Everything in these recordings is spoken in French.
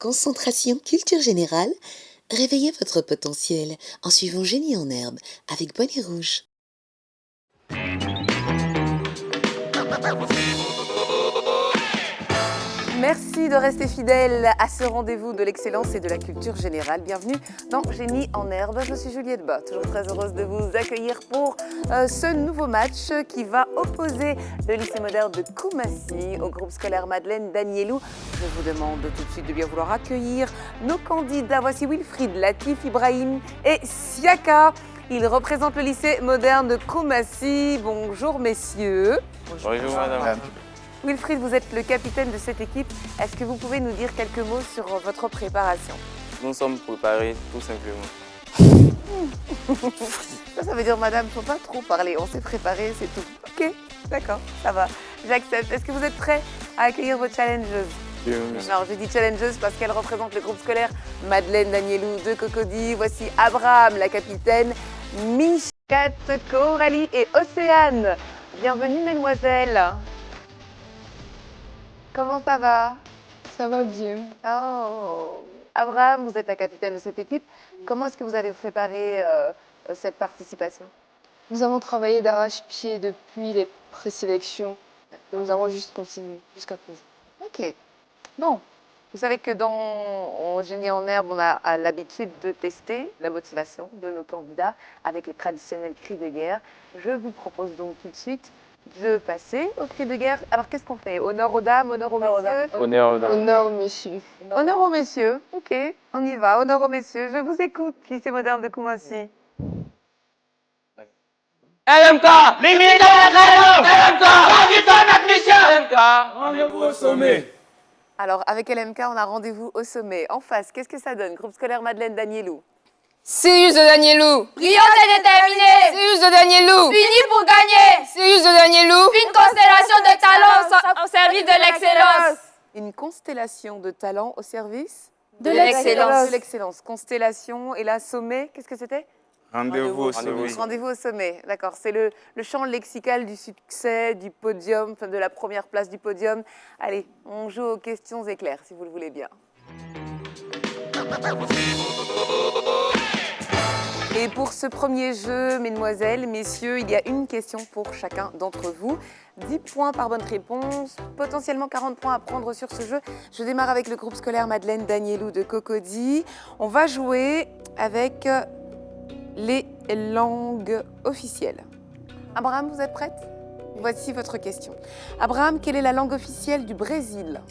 Concentration culture générale. Réveillez votre potentiel en suivant Génie en herbe avec Bonnet Rouge. Merci de rester fidèle à ce rendez-vous de l'excellence et de la culture générale. Bienvenue dans Génie en herbe. Je suis Juliette Bas, toujours très heureuse de vous accueillir pour ce nouveau match qui va opposer le lycée moderne de Koumassi au groupe scolaire Madeleine Danielou. Je vous demande tout de suite de bien vouloir accueillir nos candidats. Voici Wilfried, Latif, Ibrahim et Siaka. Ils représentent le lycée moderne de Koumassi. Bonjour messieurs. Bonjour madame. Wilfried, vous êtes le capitaine de cette équipe. Est-ce que vous pouvez nous dire quelques mots sur votre préparation? Nous sommes préparés tout simplement. Ça veut dire, madame, il ne faut pas trop parler. On s'est préparé, c'est tout. Ok, d'accord, ça va. J'accepte. Est-ce que vous êtes prêts à accueillir vos challengeuses? Oui. Non, je dis challengeuse parce qu'elle représente le groupe scolaire Madeleine Danielou de Cocody. Voici Abraham, la capitaine, Michkat, Coralie et Océane. Bienvenue, mesdemoiselles. Comment ça va? Ça va bien. Oh, Abraham, vous êtes la capitaine de cette équipe. Comment est-ce que vous avez préparé cette participation? Nous avons travaillé d'arrache-pied depuis les présélections. Nous avons juste continué jusqu'à présent. Ok. Bon, vous savez que dans Génie en herbe, on a l'habitude de tester la motivation de nos candidats avec les traditionnels cris de guerre. Je vous propose donc tout de suite de passer au cri de guerre. Alors, qu'est-ce qu'on fait? Honneur aux dames, honneur aux messieurs? Honneur aux dames. Honneur aux messieurs. Honneur aux messieurs. Ok, on y va. Honneur aux messieurs. Je vous écoute, lycée moderne de Koumassi. LMK, les militaires LMK, LMK, rendez-vous au sommet. Alors, avec LMK, on a rendez-vous au sommet. En face, qu'est-ce que ça donne? Groupe scolaire Madeleine Danielou. Sirius de Danielou. Brillante et déterminée. Sirius de Danielou. Unis pour gagner. Sirius de Danielou. Une constellation de talents au service de l'excellence. Une constellation de talents au service De l'excellence. De l'excellence. Constellation et là, sommet, qu'est-ce que c'était? Rendez-vous au sommet. Rendez-vous au sommet, d'accord. C'est le champ lexical du succès, du podium, enfin de la première place du podium. Allez, on joue aux questions éclairs, si vous le voulez bien. Et pour ce premier jeu, mesdemoiselles, messieurs, il y a une question pour chacun d'entre vous. 10 points par bonne réponse, potentiellement 40 points à prendre sur ce jeu. Je démarre avec le groupe scolaire Madeleine Danielou de Cocody. On va jouer avec les langues officielles. Abraham, vous êtes prête? Voici votre question. Abraham, quelle est la langue officielle du Brésil?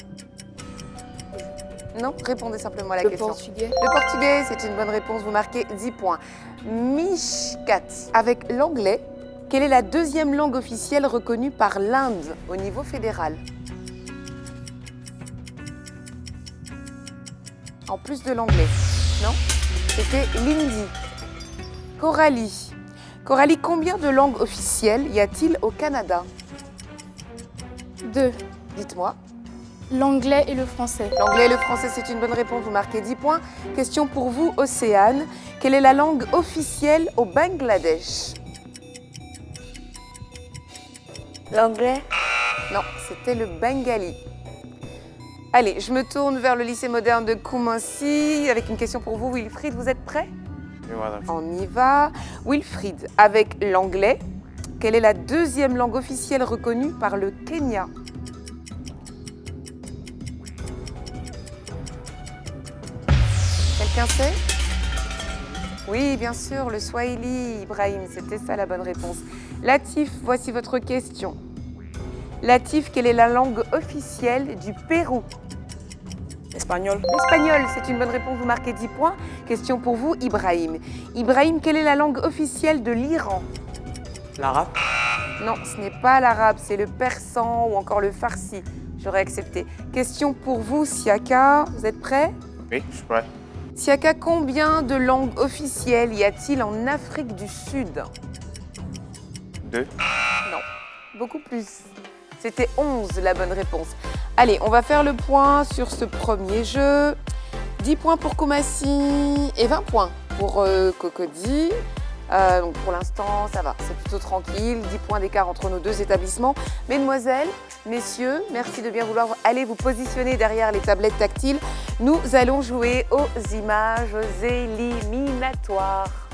Non, répondez simplement à la question. Le portugais. Le portugais, c'est une bonne réponse, vous marquez 10 points. Mishkat, avec l'anglais, quelle est la deuxième langue officielle reconnue par l'Inde au niveau fédéral? En plus de l'anglais, non? C'était l'hindi. Coralie. Coralie, combien de langues officielles y a-t-il au Canada? 2. Dites-moi. L'anglais et le français. L'anglais et le français, c'est une bonne réponse, vous marquez 10 points. Question pour vous, Océane. Quelle est la langue officielle au Bangladesh? L'anglais. Non, c'était le bengali. Allez, je me tourne vers le lycée moderne de Koumassi avec une question pour vous, Wilfried. Vous êtes prêt? Oui, madame. On y va. Wilfried, avec l'anglais, quelle est la deuxième langue officielle reconnue par le Kenya? Quelqu'un sait? Oui, bien sûr, le Swahili, Ibrahim, c'était ça la bonne réponse. Latif, voici votre question. Latif, quelle est la langue officielle du Pérou? Espagnol. L'espagnol, c'est une bonne réponse, vous marquez 10 points. Question pour vous, Ibrahim. Ibrahim, quelle est la langue officielle de l'Iran? L'arabe. Non, ce n'est pas l'arabe, c'est le persan ou encore le farsi. J'aurais accepté. Question pour vous, Siaka. Vous êtes prêts? Oui, je suis prêt. Siaka, combien de langues officielles y a-t-il en Afrique du Sud? 2. Non, beaucoup plus. C'était 11 la bonne réponse. Allez, on va faire le point sur ce premier jeu. 10 points pour Koumassi et 20 points pour Cocody. Donc pour l'instant, ça va, c'est plutôt tranquille. 10 points d'écart entre nos deux établissements. Mesdemoiselles, messieurs, merci de bien vouloir aller vous positionner derrière les tablettes tactiles. Nous allons jouer aux images éliminatoires.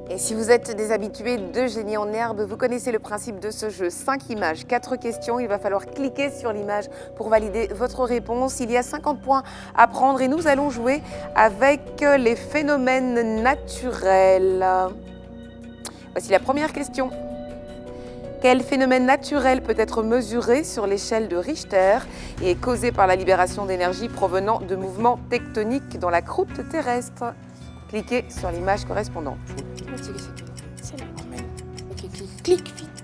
Et si vous êtes des habitués de Génie en herbe, vous connaissez le principe de ce jeu. 5 images, 4 questions. Il va falloir cliquer sur l'image pour valider votre réponse. Il y a 50 points à prendre et nous allons jouer avec les phénomènes naturels. Voici la première question. Quel phénomène naturel peut être mesuré sur l'échelle de Richter et est causé par la libération d'énergie provenant de mouvements tectoniques dans la croûte terrestre? Cliquez sur l'image correspondante. Clique vite.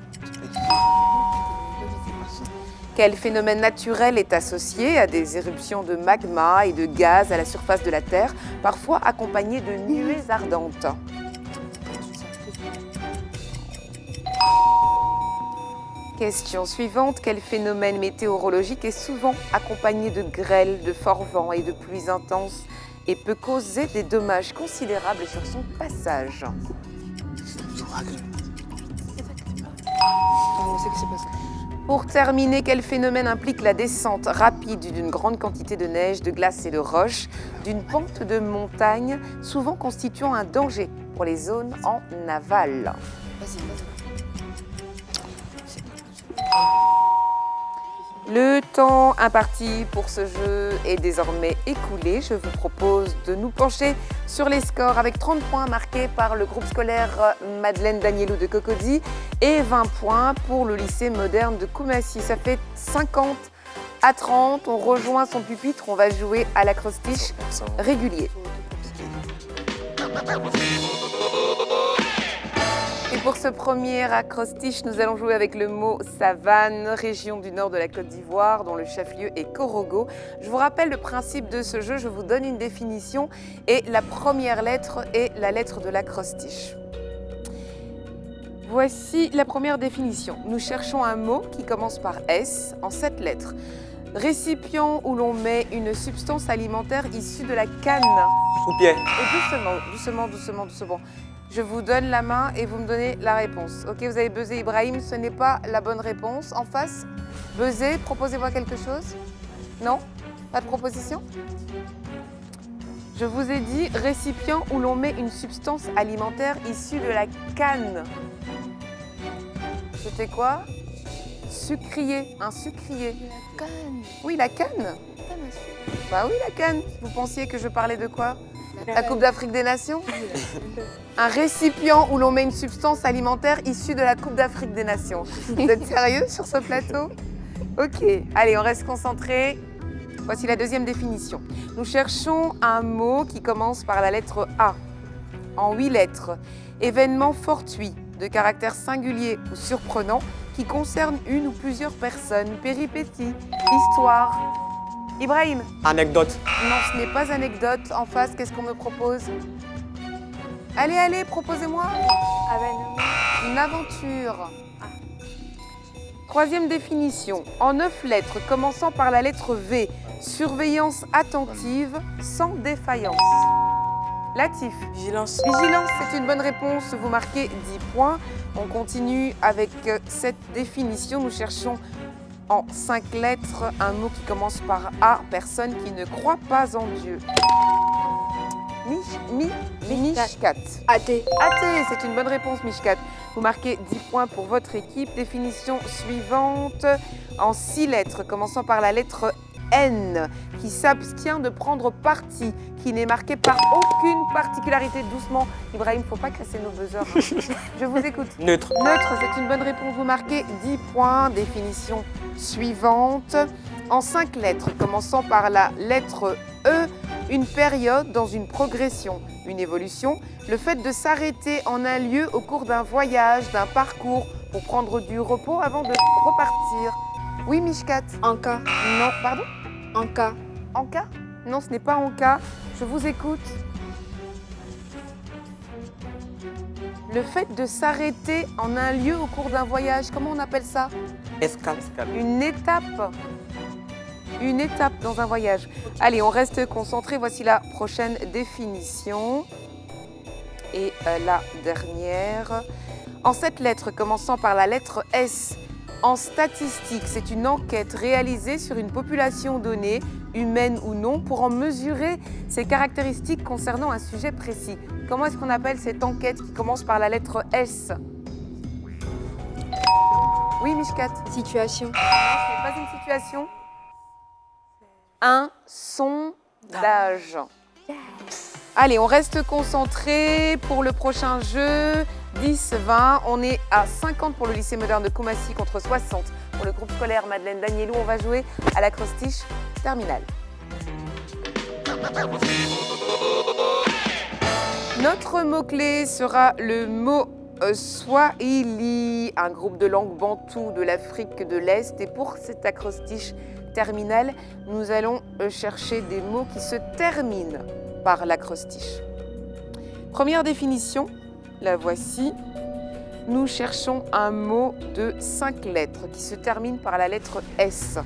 Quel phénomène naturel est associé à des éruptions de magma et de gaz à la surface de la Terre, parfois accompagnées de nuées ardentes? Question suivante. Quel phénomène météorologique est souvent accompagné de grêles, de forts vents et de pluies intenses et peut causer des dommages considérables sur son passage? Pour terminer, quel phénomène implique la descente rapide d'une grande quantité de neige, de glace et de roches, d'une pente de montagne, souvent constituant un danger pour les zones en aval? Le temps imparti pour ce jeu est désormais écoulé. Je vous propose de nous pencher sur les scores avec 30 points marqués par le groupe scolaire Madeleine Danielou de Cocody et 20 points pour le lycée moderne de Koumassi. Ça fait 50-30. On rejoint son pupitre. On va jouer à l'acrostiche régulier. Et pour ce premier acrostiche, nous allons jouer avec le mot savane, région du nord de la Côte d'Ivoire, dont le chef-lieu est Korogo. Je vous rappelle le principe de ce jeu, je vous donne une définition et la première lettre est la lettre de l'acrostiche. Voici la première définition. Nous cherchons un mot qui commence par S en 7 lettres. Récipient où l'on met une substance alimentaire issue de la canne. Sous-pied. Et doucement. Je vous donne la main et vous me donnez la réponse. Ok, vous avez buzzé Ibrahim, ce n'est pas la bonne réponse. En face, buzzé, proposez-moi quelque chose. Non? Pas de proposition? Je vous ai dit récipient où l'on met une substance alimentaire issue de la canne. C'était quoi? Sucrier, un sucrier. La canne. Oui, la canne. Bah oui, la canne. Vous pensiez que je parlais de quoi? La Coupe d'Afrique des Nations? Un récipient où l'on met une substance alimentaire issue de la Coupe d'Afrique des Nations. Vous êtes sérieux sur ce plateau? Ok, allez, on reste concentré. Voici la deuxième définition. Nous cherchons un mot qui commence par la lettre A, en 8 lettres. Événement fortuit, de caractère singulier ou surprenant, qui concerne une ou plusieurs personnes, péripéties, histoire. Ibrahim? Anecdote. Non, ce n'est pas anecdote. En face, qu'est-ce qu'on me propose? Allez, proposez-moi. Une aventure. Troisième définition. En 9 lettres, commençant par la lettre V. Surveillance attentive, sans défaillance. Latif. Vigilance. Vigilance, c'est une bonne réponse. Vous marquez 10 points. On continue avec cette définition. Nous cherchons en 5 lettres un mot qui commence par A. Personne qui ne croit pas en Dieu. Mishkat. Athée. Athée, c'est une bonne réponse, Mishkat. Vous marquez 10 points pour votre équipe. Définition suivante, en 6 lettres, commençant par la lettre N, qui s'abstient de prendre parti, qui n'est marqué par aucune particularité. Doucement, Ibrahim, il ne faut pas casser nos buzzers. Hein. Je vous écoute. Neutre. Neutre, c'est une bonne réponse. Vous marquez 10 points. Définition suivante, en 5 lettres, commençant par la lettre E, une période dans une progression, une évolution, le fait de s'arrêter en un lieu au cours d'un voyage, d'un parcours, pour prendre du repos avant de repartir. Oui, Mishkat. Anka. Non, pardon? Anka. Anka? Non, ce n'est pas Anka. Je vous écoute. Le fait de s'arrêter en un lieu au cours d'un voyage, comment on appelle ça? Escale. Une étape. une étape dans un voyage. Allez, on reste concentré. Voici la prochaine définition. Et la dernière. En 7 lettres, commençant par la lettre S, en statistique, c'est une enquête réalisée sur une population donnée, humaine ou non, pour en mesurer ses caractéristiques concernant un sujet précis. Comment est-ce qu'on appelle cette enquête qui commence par la lettre S? Oui, Mishkat? Situation. Ce n'est pas une situation. Un sondage. Allez, on reste concentré pour le prochain jeu. 10-20, on est à 50 pour le lycée moderne de Koumassi contre 60 pour le groupe scolaire Madeleine Danielou. On va jouer à l'acrostiche terminale. Notre mot-clé sera le mot Swahili, un groupe de langues bantou de l'Afrique de l'Est. Et pour cette acrostiche terminale, nous allons chercher des mots qui se terminent par l'acrostiche. Première définition, la voici. Nous cherchons un mot de 5 lettres qui se termine par la lettre S.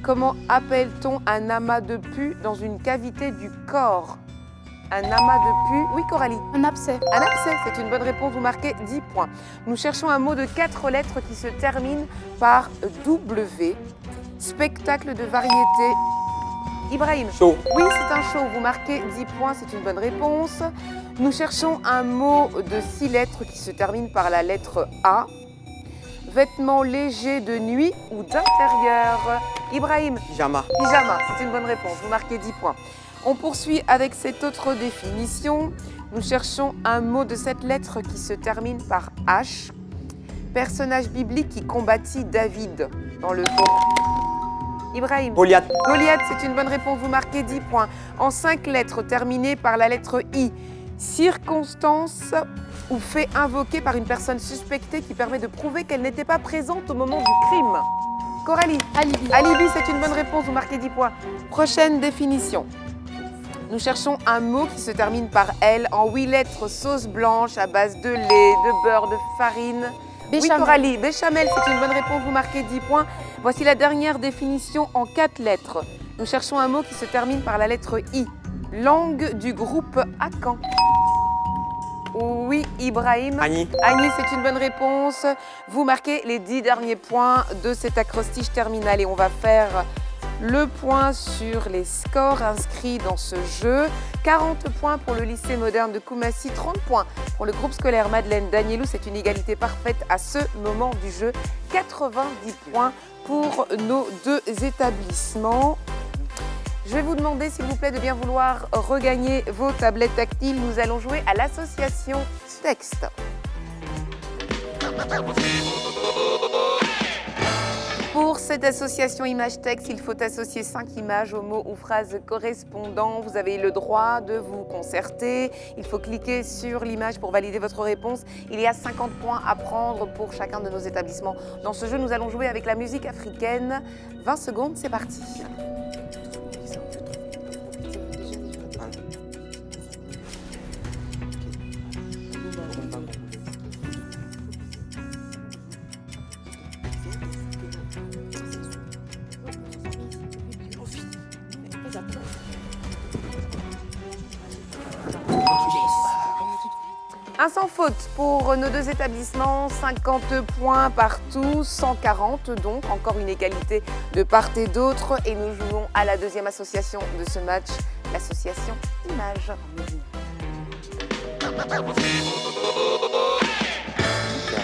Comment appelle-t-on un amas de pus dans une cavité du corps? Un amas de pus. Oui, Coralie? Un abcès. Un abcès, c'est une bonne réponse, vous marquez 10 points. Nous cherchons un mot de 4 lettres qui se termine par W. Spectacle de variété. Ibrahim? Show. Oui, c'est un show, vous marquez 10 points, c'est une bonne réponse. Nous cherchons un mot de 6 lettres qui se termine par la lettre A. Vêtements légers de nuit ou d'intérieur. Ibrahim? Pyjama. Pyjama, c'est une bonne réponse, vous marquez 10 points. On poursuit avec cette autre définition. Nous cherchons un mot de 7 lettres qui se termine par H. Personnage biblique qui combattit David dans le Ibrahim? Goliath. Goliath, c'est une bonne réponse, vous marquez 10 points. En 5 lettres terminées par la lettre I. Circonstance ou fait invoqué par une personne suspectée qui permet de prouver qu'elle n'était pas présente au moment du crime. Coralie? Alibi. Alibi, c'est une bonne réponse, vous marquez 10 points. Prochaine définition. Nous cherchons un mot qui se termine par L en 8 lettres, sauce blanche à base de lait, de beurre, de farine. Béchamel. Oui, Coralie, béchamel, c'est une bonne réponse, vous marquez 10 points. Voici la dernière définition en 4 lettres. Nous cherchons un mot qui se termine par la lettre I. Langue du groupe Akan. Oui, Ibrahim? Annie. Annie, c'est une bonne réponse. Vous marquez les 10 derniers points de cette acrostiche terminale. Et on va faire le point sur les scores inscrits dans ce jeu. 40 points pour le lycée moderne de Koumassi, 30 points pour le groupe scolaire Madeleine Danielou. C'est une égalité parfaite à ce moment du jeu. 90 points pour nos 2 établissements. Je vais vous demander, s'il vous plaît, de bien vouloir regagner vos tablettes tactiles. Nous allons jouer à l'association texte. Pour cette association image-texte, il faut associer 5 images aux mots ou phrases correspondants. Vous avez le droit de vous concerter. Il faut cliquer sur l'image pour valider votre réponse. Il y a 50 points à prendre pour chacun de nos établissements. Dans ce jeu, nous allons jouer avec la musique africaine. 20 secondes, c'est parti. Un sans faute pour nos 2 établissements, 50 points partout, 140 donc, encore une égalité de part et d'autre. Et nous jouons à la 2e association de ce match, l'association Image.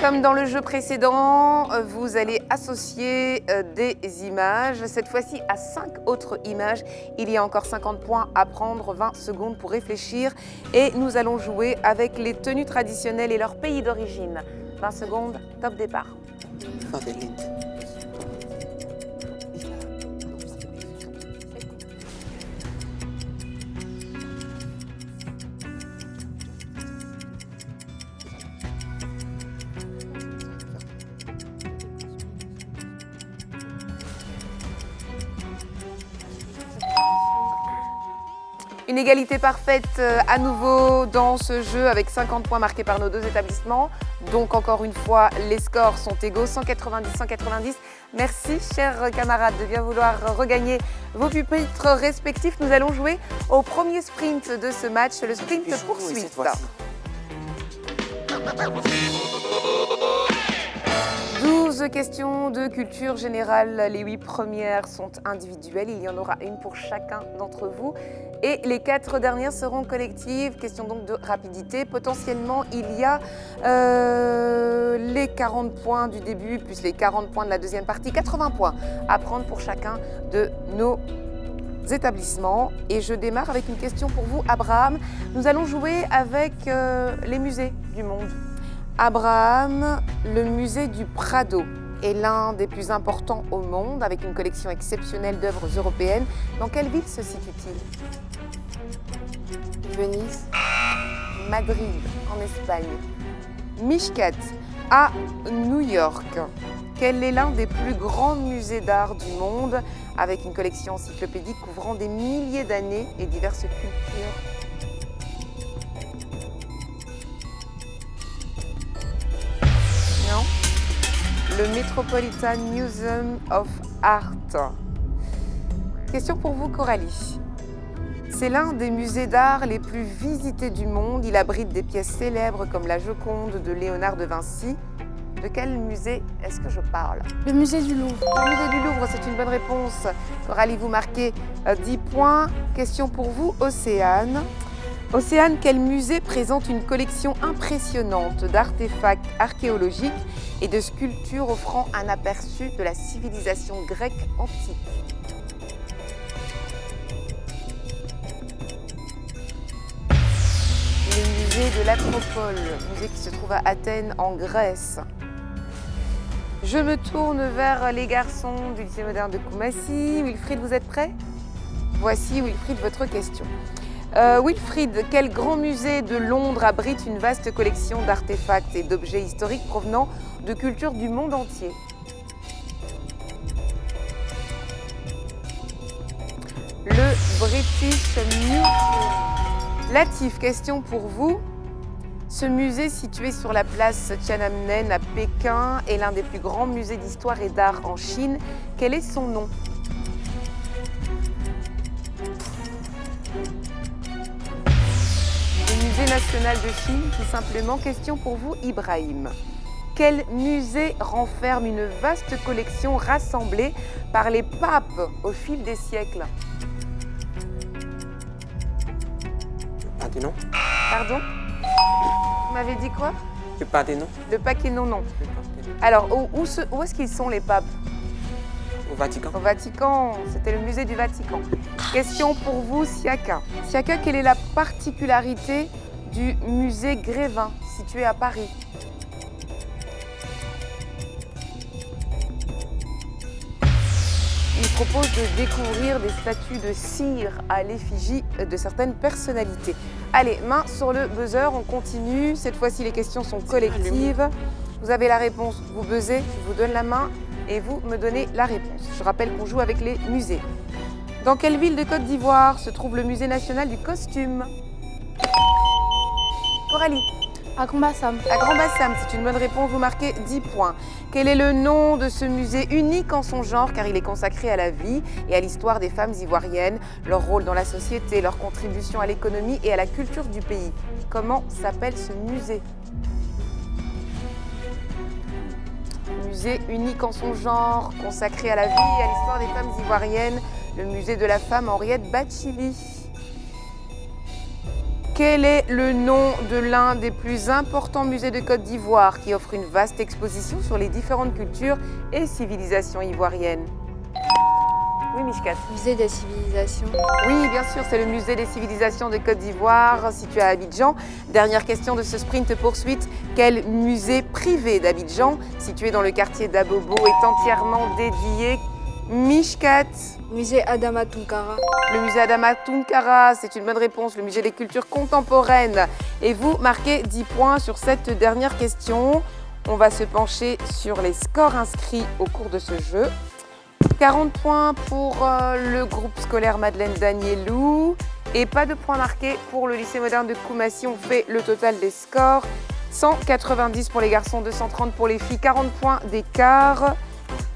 Comme dans le jeu précédent, vous allez associer des images, cette fois-ci à 5 autres images. Il y a encore 50 points à prendre, 20 secondes pour réfléchir. Et nous allons jouer avec les tenues traditionnelles et leur pays d'origine. 20 secondes, top départ. Une égalité parfaite à nouveau dans ce jeu avec 50 points marqués par nos 2 établissements. Donc encore une fois, les scores sont égaux, 190-190. Merci, chers camarades, de bien vouloir regagner vos pupitres respectifs. Nous allons jouer au premier sprint de ce match, le sprint poursuite. 12 questions de culture générale. Les 8 premières sont individuelles. Il y en aura une pour chacun d'entre vous. Et les 4 dernières seront collectives. Question donc de rapidité. Potentiellement, il y a les 40 points du début plus les 40 points de la deuxième partie. 80 points à prendre pour chacun de nos établissements. Et je démarre avec une question pour vous, Abraham. Nous allons jouer avec les musées du monde. Abraham, le musée du Prado est l'un des plus importants au monde, avec une collection exceptionnelle d'œuvres européennes. Dans quelle ville se situe-t-il? Venise. Madrid, en Espagne. Mishkat, à New York. Quel est l'un des plus grands musées d'art du monde, avec une collection encyclopédique couvrant des milliers d'années et diverses cultures? Non. Le Metropolitan Museum of Art. Question pour vous, Coralie. C'est l'un des musées d'art les plus visités du monde. Il abrite des pièces célèbres comme la Joconde de Léonard de Vinci. De quel musée est-ce que je parle? Le musée du Louvre. Le musée du Louvre, c'est une bonne réponse. Coralie, vous marquez 10 points. Question pour vous, Océane. Océane, quel musée présente une collection impressionnante d'artefacts archéologiques et de sculptures offrant un aperçu de la civilisation grecque antique? Le musée de l'Acropole, musée qui se trouve à Athènes en Grèce. Je me tourne vers les garçons du lycée moderne de Koumassi. Wilfried, vous êtes prêts? Voici, Wilfried, votre question. Wilfried, quel grand musée de Londres abrite une vaste collection d'artefacts et d'objets historiques provenant de cultures du monde entier? Le British Museum. Latif, question pour vous. Ce musée, situé sur la place Tiananmen à Pékin, est l'un des plus grands musées d'histoire et d'art en Chine. Quel est son nom? Le musée national de Chine, tout simplement. Question pour vous, Ibrahim. Quel musée renferme une vaste collection rassemblée par les papes au fil des siècles? Parthénon. Pardon? Vous m'avez dit quoi? Le Parthénon. Le Parthénon, non. Le Parthénon. Alors, où est-ce qu'ils sont, les papes? Au Vatican. Au Vatican, c'était le musée du Vatican. Question pour vous, Siaka. Siaka, quelle est la particularité du musée Grévin, situé à Paris? Il propose de découvrir des statues de cire à l'effigie de certaines personnalités. Allez, main sur le buzzer, on continue. Cette fois-ci, les questions sont collectives. Vous avez la réponse, vous buzzez, je vous donne la main et vous me donnez la réponse. Je rappelle qu'on joue avec les musées. Dans quelle ville de Côte d'Ivoire se trouve le musée national du costume? Coralie. À Grand-Bassam. À Grand-Bassam, c'est une bonne réponse, vous marquez 10 points. Quel est le nom de ce musée unique en son genre, car il est consacré à la vie et à l'histoire des femmes ivoiriennes, leur rôle dans la société, leur contribution à l'économie et à la culture du pays? Comment s'appelle ce musée? Musée unique en son genre, consacré à la vie et à l'histoire des femmes ivoiriennes, le musée de la femme Henriette Bathily. Quel est le nom de l'un des plus importants musées de Côte d'Ivoire qui offre une vaste exposition sur les différentes cultures et civilisations ivoiriennes? Oui, Mishkat. Musée des civilisations. Oui, bien sûr, c'est le musée des civilisations de Côte d'Ivoire, situé à Abidjan. Dernière question de ce sprint poursuite. Quel musée privé d'Abidjan, situé dans le quartier d'Abobo, est entièrement dédié? Mishkat. Musée Adama Tunkara. Le musée Adama Tunkara, c'est une bonne réponse, le musée des cultures contemporaines. Et vous marquez 10 points sur cette dernière question. On va se pencher sur les scores inscrits au cours de ce jeu. 40 points pour le groupe scolaire Madeleine Danielou et pas de points marqués pour le lycée moderne de Koumassi. On fait le total des scores. 190 pour les garçons, 230 pour les filles, 40 points d'écart.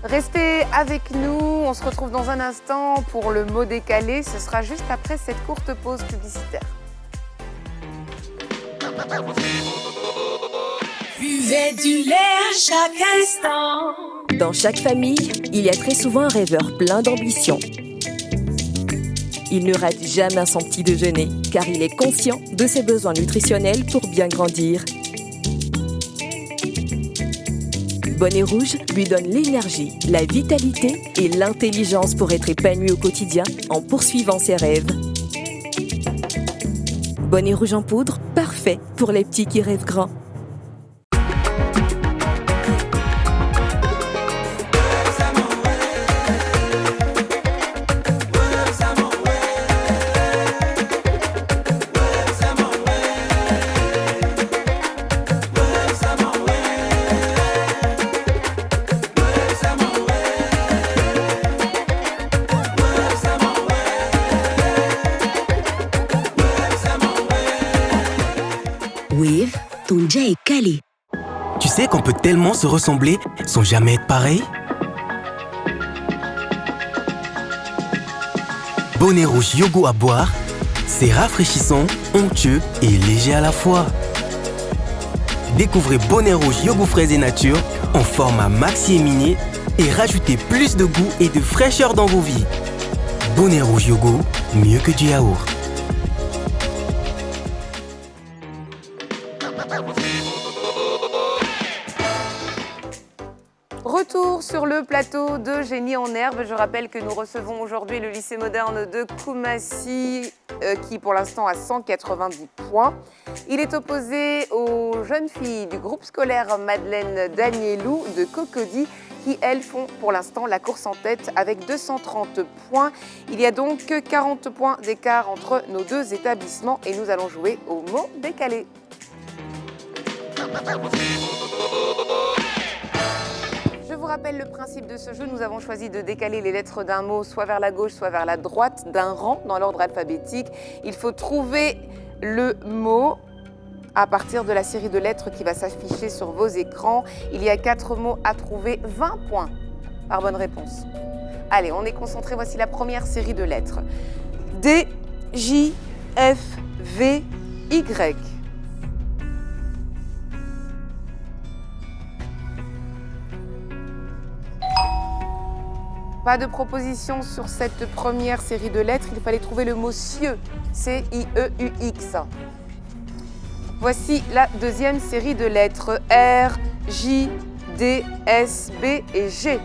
Restez avec nous, on se retrouve dans un instant pour le mot décalé. Ce sera juste après cette courte pause publicitaire. Buvez du lait à chaque instant. Dans chaque famille, il y a très souvent un rêveur plein d'ambition. Il ne rate jamais son petit déjeuner, car il est conscient de ses besoins nutritionnels pour bien grandir. Bonnet Rouge lui donne l'énergie, la vitalité et l'intelligence pour être épanoui au quotidien en poursuivant ses rêves. Bonnet Rouge en poudre, parfait pour les petits qui rêvent grand. Wave, ton jet est calé. Tu sais qu'on peut tellement se ressembler sans jamais être pareil. Bonnet Rouge Yogo à boire, c'est rafraîchissant, onctueux et léger à la fois. Découvrez Bonnet Rouge Yogo fraise et nature en format maxi et mini et rajoutez plus de goût et de fraîcheur dans vos vies. Bonnet Rouge Yogo, mieux que du yaourt. Retour sur le plateau de Génie en herbe. Je rappelle que nous recevons aujourd'hui le lycée moderne de Koumassi qui pour l'instant a 190 points. Il est opposé aux jeunes filles du groupe scolaire Madeleine Danielou de Cocody qui, elles, font pour l'instant la course en tête avec 230 points. Il y a donc 40 points d'écart entre nos deux établissements et nous allons jouer au mot décalé. Je vous rappelle le principe de ce jeu. Nous avons choisi de décaler les lettres d'un mot soit vers la gauche, soit vers la droite d'un rang dans l'ordre alphabétique. Il faut trouver le mot à partir de la série de lettres qui va s'afficher sur vos écrans. Il y a 4 mots à trouver, 20 points par bonne réponse. Allez, on est concentré. Voici la première série de lettres. D, J, F, V, Y. Pas de proposition sur cette première série de lettres. Il fallait trouver le mot cieux. C-I-E-U-X. Voici la deuxième série de lettres. R, J, D, S, B et G.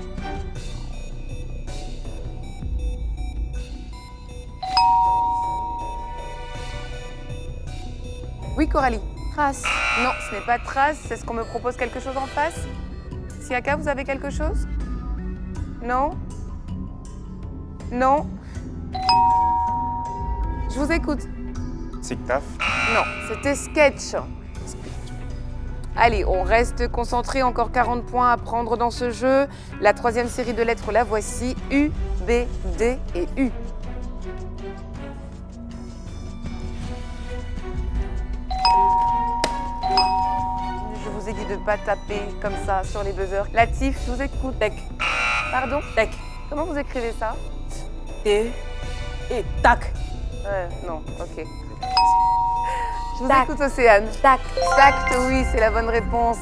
Oui, Coralie. Trace. Non, ce n'est pas trace. Est-ce qu'on me propose quelque chose en face? Siaka, vous avez quelque chose? Non? Non? Je vous écoute. Tic-tac. Non, c'était sketch. Allez, on reste concentré. Encore 40 points à prendre dans ce jeu. La troisième série de lettres, la voici. U, B, D et U. Je vous ai dit de ne pas taper comme ça sur les buzzers. Latif, je vous écoute. Tech. Pardon? Tech. Comment vous écrivez ça? T et tac. Non, ok. Je vous écoute, Océane. Tac. Tact, oui, c'est la bonne réponse.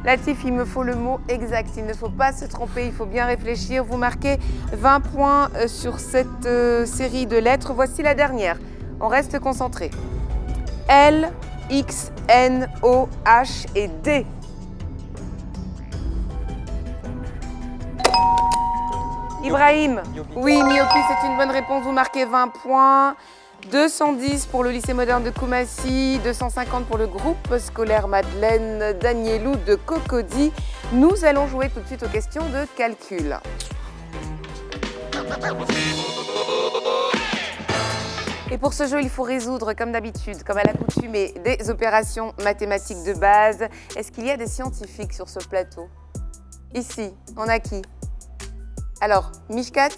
Latif, il me faut le mot exact. Il ne faut pas se tromper, il faut bien réfléchir. Vous marquez 20 points sur cette série de lettres. Voici la dernière. On reste concentré. L, X, N, O, H et D. Ibrahim. Oui, myopie, c'est une bonne réponse. Vous marquez 20 points. 210 pour le lycée moderne de Koumassi, 250 pour le groupe scolaire Madeleine Danielou de Cocody. Nous allons jouer tout de suite aux questions de calcul. Et pour ce jeu, il faut résoudre, comme d'habitude, comme à l'accoutumée, des opérations mathématiques de base. Est-ce qu'il y a des scientifiques sur ce plateau? Ici, on a qui? Alors, Mishkat,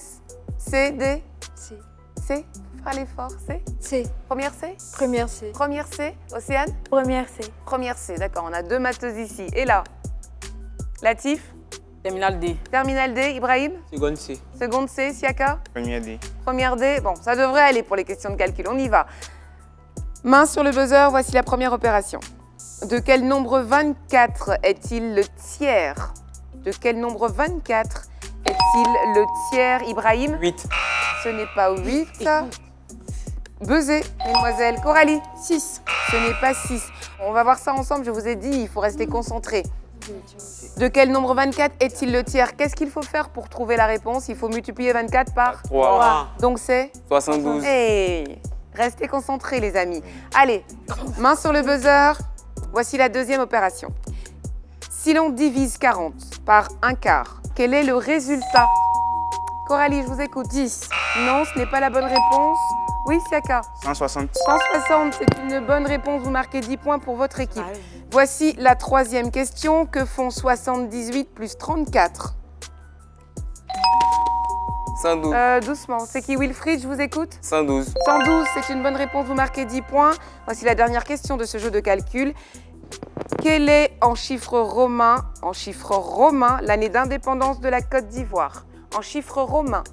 C, D? C. C? Faire l'effort, C? C. Première C? Première C. Première C. Océane? Première C. Première C, d'accord. On a 2 matheuses ici. Et là? Latif? Terminal D. Terminal D, Ibrahim? Seconde C. Seconde C, Siaka? Première D. Première D, bon, ça devrait aller pour les questions de calcul, on y va. Main sur le buzzer, voici la première opération. De quel nombre 24 est-il le tiers? De quel nombre 24 est-il le tiers, Ibrahim? 8. Ce n'est pas 8. Buzzer, mesdemoiselles. Coralie? 6. Ce n'est pas 6. On va voir ça ensemble, je vous ai dit, il faut rester concentré. De quel nombre 24 est-il le tiers? Qu'est-ce qu'il faut faire pour trouver la réponse? Il faut multiplier 24 par 3. Donc c'est 72. Hey, restez concentrés, les amis. Allez, main sur le buzzer. Voici la deuxième opération. Si l'on divise 40 par 1/4, quel est le résultat? Coralie, je vous écoute. 10. Non, ce n'est pas la bonne réponse. Oui, Siaka? 160. 160, c'est une bonne réponse. Vous marquez 10 points pour votre équipe. Voici la troisième question. Que font 78 plus 34? 112. Doucement. C'est qui, Wilfried? Je vous écoute. 112. 112, c'est une bonne réponse. Vous marquez 10 points. Voici la dernière question de ce jeu de calcul. Quel est en chiffres romains, l'année d'indépendance de la Côte d'Ivoire? En chiffres romains.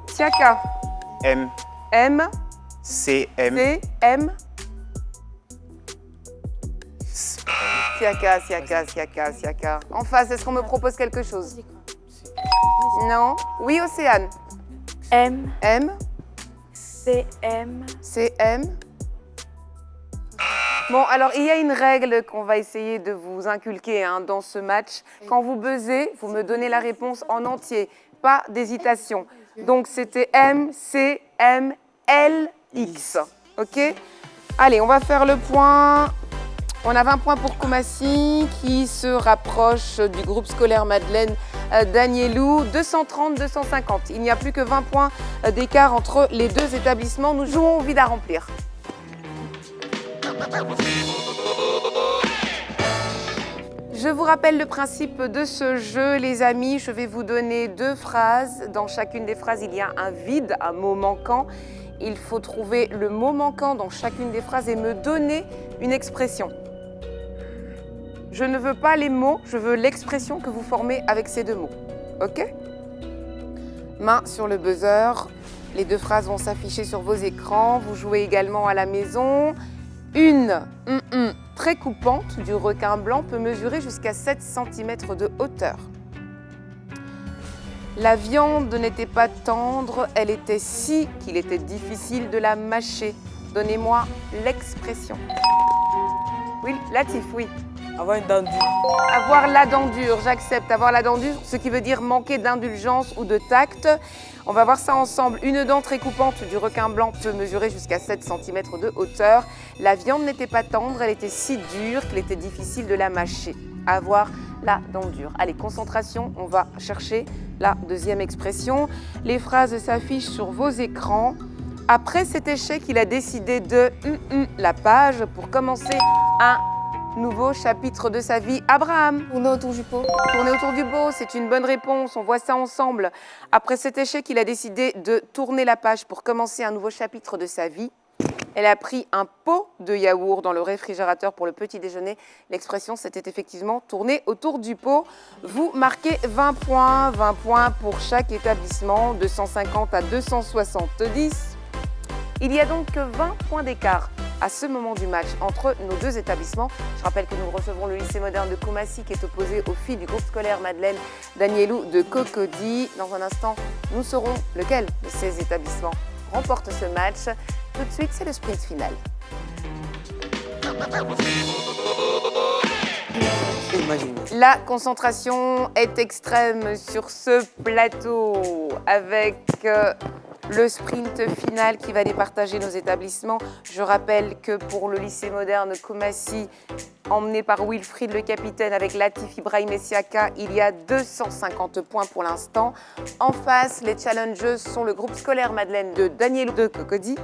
Siaka? M. M. C. M. C. M. Siaka. En face, est-ce qu'on me propose quelque chose? Non? Oui, Océane? M. M. CM. CM. Bon, alors il y a une règle qu'on va essayer de vous inculquer dans ce match. Quand vous buzzez, vous me donnez la réponse en entier, pas d'hésitation. Donc c'était M, C, M, L, X. OK? Allez, on va faire le point. On a 20 points pour Koumassi qui se rapproche du groupe scolaire Madeleine Danielou. 230, 250. Il n'y a plus que 20 points d'écart entre les deux établissements. Nous jouons au vide à remplir. Je vous rappelle le principe de ce jeu, les amis. Je vais vous donner 2 phrases. Dans chacune des phrases, il y a un vide, un mot manquant. Il faut trouver le mot manquant dans chacune des phrases et me donner une expression. Je ne veux pas les mots, je veux l'expression que vous formez avec ces 2 mots. OK? Main sur le buzzer. Les 2 phrases vont s'afficher sur vos écrans. Vous jouez également à la maison. Une très coupante du requin blanc peut mesurer jusqu'à 7 cm de hauteur. La viande n'était pas tendre, elle était si qu'il était difficile de la mâcher. Donnez-moi l'expression. Oui, Latif, oui. Avoir une dent dure. Avoir la dent dure, j'accepte. Avoir la dent dure, ce qui veut dire manquer d'indulgence ou de tact. On va voir ça ensemble. Une dent très coupante du requin blanc peut mesurer jusqu'à 7 cm de hauteur. La viande n'était pas tendre, elle était si dure qu'il était difficile de la mâcher. Avoir la dent dure. Allez, concentration, on va chercher la deuxième expression. Les phrases s'affichent sur vos écrans. Après cet échec, il a décidé de la page pour commencer un nouveau chapitre de sa vie. Abraham. Tourner autour du pot. Tourner autour du pot, c'est une bonne réponse. On voit ça ensemble. Après cet échec, il a décidé de tourner la page pour commencer un nouveau chapitre de sa vie. Elle a pris un pot de yaourt dans le réfrigérateur pour le petit déjeuner. L'expression, c'était effectivement tourner autour du pot. Vous marquez 20 points pour chaque établissement, 250 à 270. Il y a donc 20 points d'écart à ce moment du match entre nos 2 établissements. Je rappelle que nous recevrons le lycée moderne de Koumassi qui est opposé aux filles du groupe scolaire Madeleine Danielou de Cocody. Dans un instant, nous saurons lequel de ces établissements remporte ce match. Tout de suite, c'est le sprint final. La concentration est extrême sur ce plateau avec le sprint final qui va départager nos établissements. Je rappelle que pour le lycée moderne Koumassi, emmené par Wilfried le capitaine avec Latif, Ibrahim et Siaka, il y a 250 points pour l'instant. En face, les challengers sont le groupe scolaire Madeleine de Danielou de Cocody,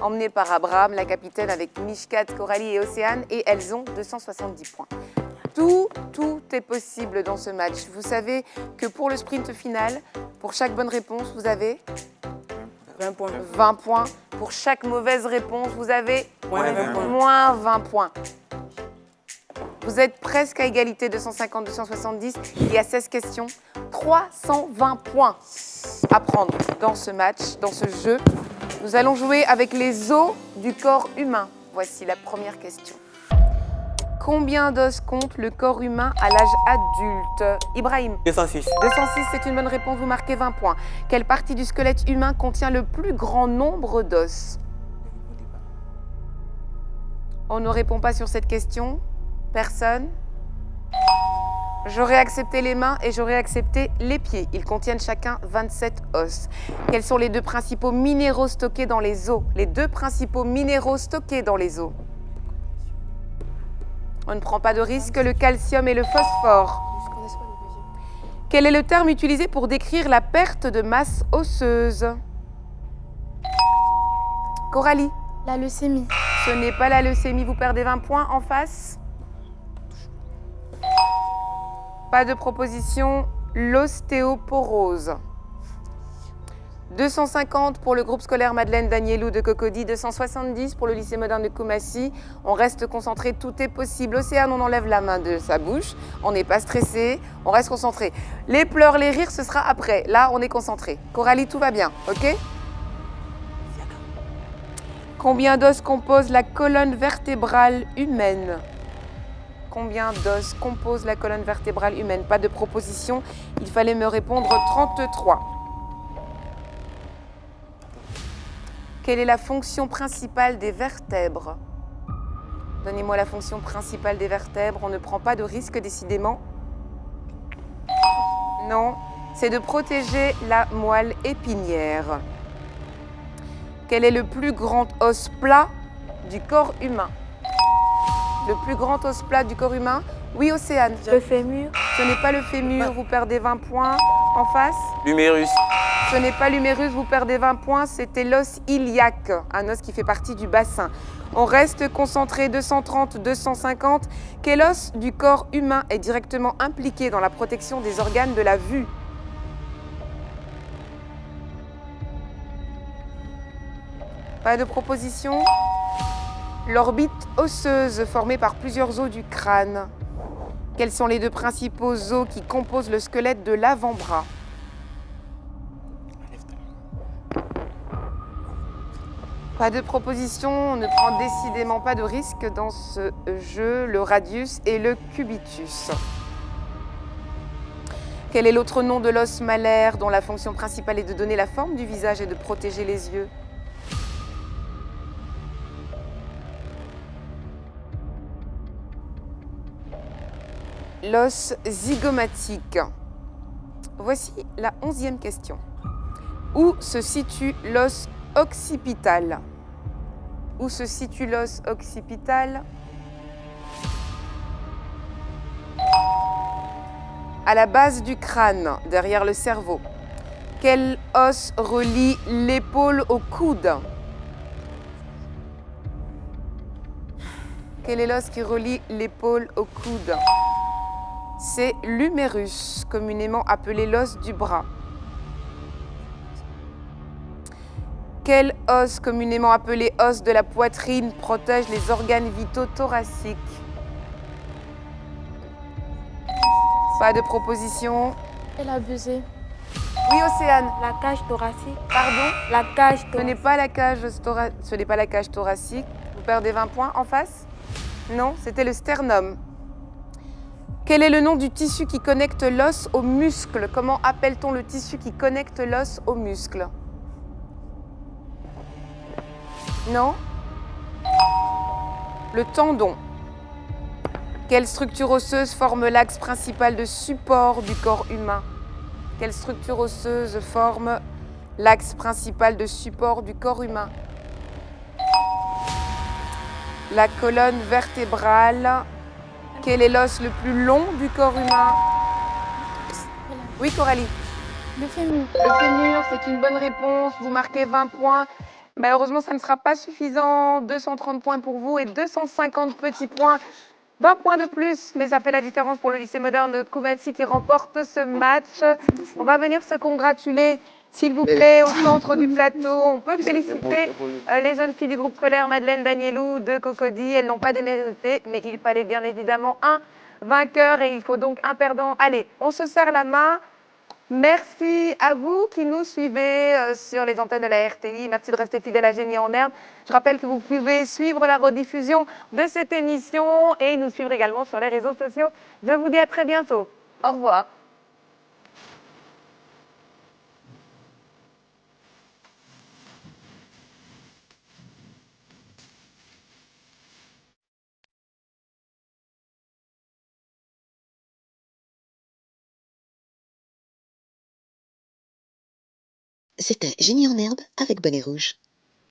emmené par Abraham, la capitaine avec Mishkat, Coralie et Océane, et elles ont 270 points. Tout est possible dans ce match. Vous savez que pour le sprint final, pour chaque bonne réponse, vous avez 20 points. 20 points. Pour chaque mauvaise réponse, vous avez Moins 20 points. moins 20 points. Vous êtes presque à égalité, 250, 270. Il y a 16 questions, 320 points à prendre dans ce match, dans ce jeu. Nous allons jouer avec les os du corps humain. Voici la première question. Combien d'os compte le corps humain à l'âge adulte? Ibrahim? 206. 206, c'est une bonne réponse, vous marquez 20 points. Quelle partie du squelette humain contient le plus grand nombre d'os? On ne répond pas sur cette question. Personne? J'aurais accepté les mains et j'aurais accepté les pieds. Ils contiennent chacun 27 os. Quels sont les deux principaux minéraux stockés dans les os? Les deux principaux minéraux stockés dans les os. On ne prend pas de risque, le calcium et le phosphore. Quel est le terme utilisé pour décrire la perte de masse osseuse? Coralie? La leucémie. Ce n'est pas la leucémie, vous perdez 20 points. En face? Pas de proposition, l'ostéoporose. 250 pour le groupe scolaire Madeleine Danielou de Cocody, 270 pour le lycée moderne de Koumassi. On reste concentré, tout est possible. Océane, on enlève la main de sa bouche, on n'est pas stressé, on reste concentré. Les pleurs, les rires, ce sera après. Là, on est concentré. Coralie, tout va bien, ok? Combien d'os compose la colonne vertébrale humaine? Combien d'os compose la colonne vertébrale humaine? Pas de proposition, il fallait me répondre 33. Quelle est la fonction principale des vertèbres? Donnez-moi la fonction principale des vertèbres, on ne prend pas de risque décidément. Non, c'est de protéger la moelle épinière. Quel est le plus grand os plat du corps humain? Le plus grand os plat du corps humain? Oui, Océane. Le fémur. Ce n'est pas le fémur, vous perdez 20 points. En face? L'humérus. Ce n'est pas l'humérus, vous perdez 20 points, c'était l'os iliaque, un os qui fait partie du bassin. On reste concentré, 230, 250. Quel os du corps humain est directement impliqué dans la protection des organes de la vue? Pas de proposition? L'orbite osseuse formée par plusieurs os du crâne. Quels sont les deux principaux os qui composent le squelette de l'avant-bras? Pas de proposition, on ne prend décidément pas de risque dans ce jeu, le radius et le cubitus. Quel est l'autre nom de l'os malaire dont la fonction principale est de donner la forme du visage et de protéger les yeux? L'os zygomatique. Voici la 11e question. Où se situe l'os occipital? Où se situe l'os occipital? À la base du crâne, derrière le cerveau. Quel os relie l'épaule au coude? Quel est l'os qui relie l'épaule au coude? C'est l'humérus, communément appelé l'os du bras. Quel os, communément appelé os de la poitrine, protège les organes vitaux thoraciques? Pas de proposition. Elle a abusé. Oui, Océane. La cage thoracique. Pardon? La cage thoracique. Ce n'est pas la cage thoracique. Vous perdez 20 points. En face? Non, c'était le sternum. Quel est le nom du tissu qui connecte l'os au muscle? Comment appelle-t-on le tissu qui connecte l'os au muscle? Non? Le tendon. Quelle structure osseuse forme l'axe principal de support du corps humain? Quelle structure osseuse forme l'axe principal de support du corps humain? La colonne vertébrale. Quel est l'os le plus long du corps humain? Oui, Coralie. Le fémur. Le fémur, c'est une bonne réponse. Vous marquez 20 points. Malheureusement, ça ne sera pas suffisant. 230 points pour vous et 250 petits points. 20 points de plus, mais ça fait la différence pour le lycée moderne de Koumassi qui remporte ce match. On va venir se congratuler S'il vous plaît, au centre du plateau, on peut féliciter les jeunes filles du groupe scolaire Madeleine Danielou de Cocody. Elles n'ont pas démérité, mais il fallait bien évidemment un vainqueur et il faut donc un perdant. Allez, on se serre la main. Merci à vous qui nous suivez sur les antennes de la RTI. Merci de rester fidèles à Génie en herbe. Je rappelle que vous pouvez suivre la rediffusion de cette émission et nous suivre également sur les réseaux sociaux. Je vous dis à très bientôt. Au revoir. C'était Génie en herbe avec Bonnet Rouge.